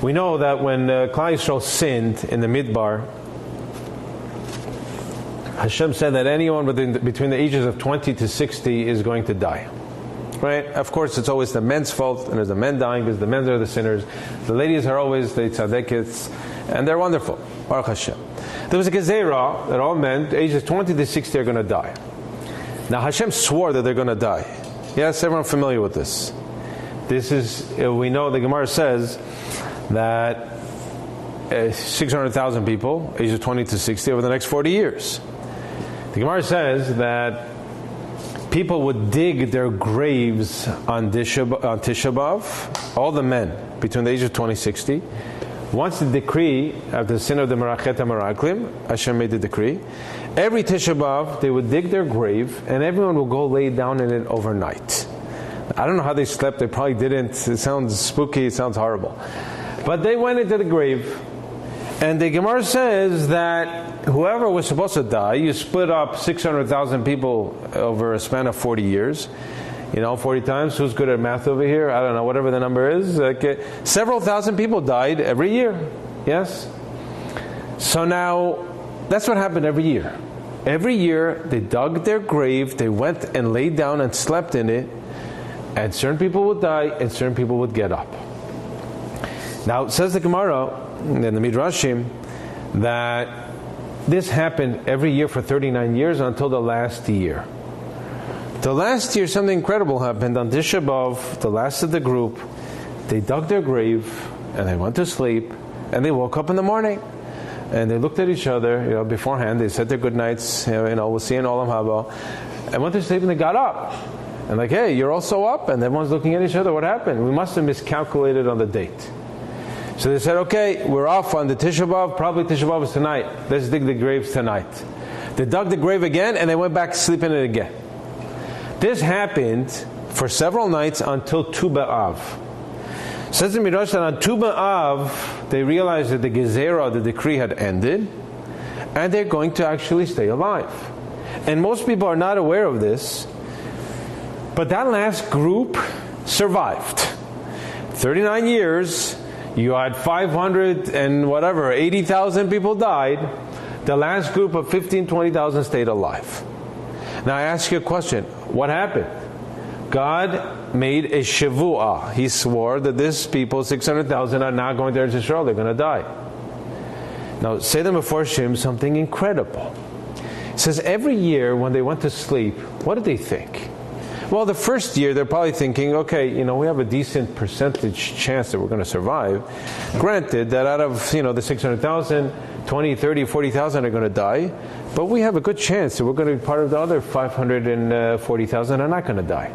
We know that when Klal Yisrael sinned in the Midbar, Hashem said that anyone between the ages of 20 to 60 is going to die. Right? Of course, it's always the men's fault, and there's the men dying because the men are the sinners. The ladies are always the tzaddikids, and they're wonderful. Baruch Hashem. There was a gezerah that all men, ages 20 to 60, are going to die. Now Hashem swore that they're going to die. Yes, everyone familiar with this. This is, we know the Gemara says that 600,000 people, ages 20 to 60, over the next 40 years. The Gemara says that people would dig their graves on Tisha B'Av, all the men between the age of 20 and 60. Once the decree of the sin of the Merachet HaMeraklim, Hashem made the decree, every Tisha B'Av they would dig their grave and everyone would go lay down in it overnight. I don't know how they slept, they probably didn't. It sounds spooky, it sounds horrible. But they went into the grave, and the Gemara says that whoever was supposed to die, you split up 600,000 people over a span of 40 years. 40 times. Who's good at math over here? I don't know, whatever the number is. Several thousand people died every year. Yes? So now, that's what happened every year. Every year, they dug their grave, they went and laid down and slept in it, and certain people would die, and certain people would get up. Now, it says the Gemara, in the Midrashim, that this happened every year for 39 years until the last year. The last year, something incredible happened. On Tisha B'Av, the last of the group, they dug their grave, and they went to sleep, and they woke up in the morning. And they looked at each other, beforehand, they said their good nights, we'll see in Olam Haba, and went to sleep, and they got up. And hey, you're also up? And everyone's looking at each other, what happened? We must have miscalculated on the date. So they said, okay, we're off on the Tisha B'Av, probably Tisha B'Av is tonight. Let's dig the graves tonight. They dug the grave again, and they went back to sleep in it again. This happened for several nights until Tu B'Av. Says the Midrash that on Tu B'Av, they realized that the Gezerah, the decree, had ended, and they're going to actually stay alive. And most people are not aware of this, but that last group survived. 39 years, you had 500 and 80,000 people died. The last group of 15,000, 20,000 stayed alive. Now I ask you a question. What happened? God made a Shavuah. He swore that this people, 600,000, are not going to Eretz Yisrael. They're going to die. Now say them before Shem something incredible. It says every year when they went to sleep, what did they think? Well, the first year they're probably thinking, okay, we have a decent percentage chance that we're going to survive. Granted that out of the 600,000, 20, 30, 40,000 are going to die, but we have a good chance that we're going to be part of the other 540,000 are not going to die.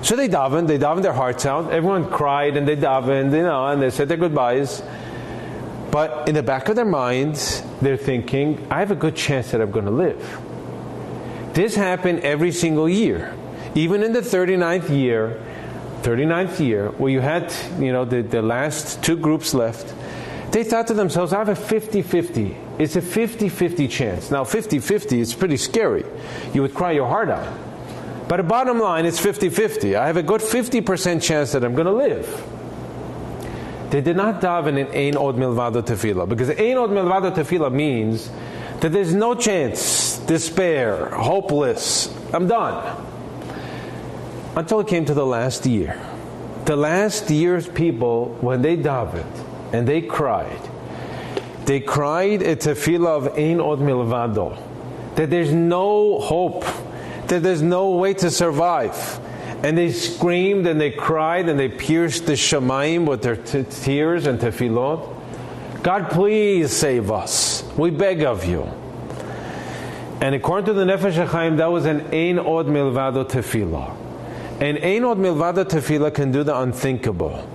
So they davened their hearts out. Everyone cried and they davened, and they said their goodbyes. But in the back of their minds, they're thinking, I have a good chance that I'm going to live. This happened every single year. Even in the 39th year, where you had, the last two groups left, they thought to themselves, I have a 50-50. It's a 50-50 chance. Now, 50-50 is pretty scary. You would cry your heart out. But the bottom line, it's 50-50. I have a good 50% chance that I'm going to live. They did not daven in Ein Od Milvado Tefillah, because Ein Od Milvado Tefillah means that there's no chance, despair, hopeless, I'm done. Until it came to the last year. The last year's people, when they davened and they cried a tefillah of Ein Od Milvado, that there's no hope, that there's no way to survive. And they screamed and they cried and they pierced the Shamayim with their tears and tefillot. God, please save us. We beg of you. And according to the Nefesh HaChaim, that was an Ein Od Milvado Tefillah. And Ein Od Milvado Tefillah can do the unthinkable.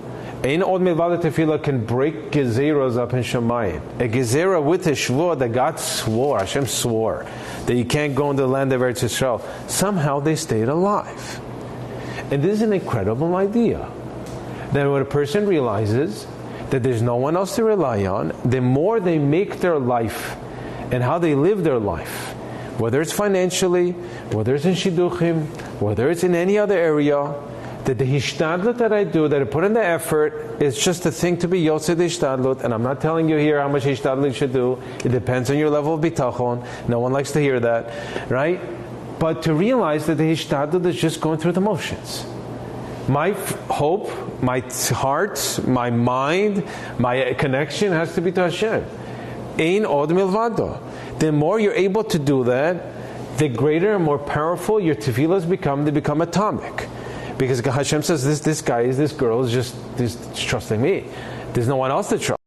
Ein Od Milvado Tefillah can break gezeras up in Shemayim. A gezerah with a shvur that God swore, Hashem swore, that you can't go into the land of Eretz Yisrael. Somehow they stayed alive. And this is an incredible idea. That when a person realizes that there's no one else to rely on, the more they make their life and how they live their life, whether it's financially, whether it's in shidduchim, whether it's in any other area, that the hishtadlut that I do, that I put in the effort, is just a thing to be yosed hishtadlut. And I'm not telling you here how much hishtadlut you should do. It depends on your level of bitachon. No one likes to hear that, right? But to realize that the hishtadlut is just going through the motions. My hope, my heart, my mind, my connection has to be to Hashem. Ein od milvado. The more you're able to do that, the greater and more powerful your tefillahs become. They become atomic. Because Hashem says, this guy, this girl is just trusting me. There's no one else to trust.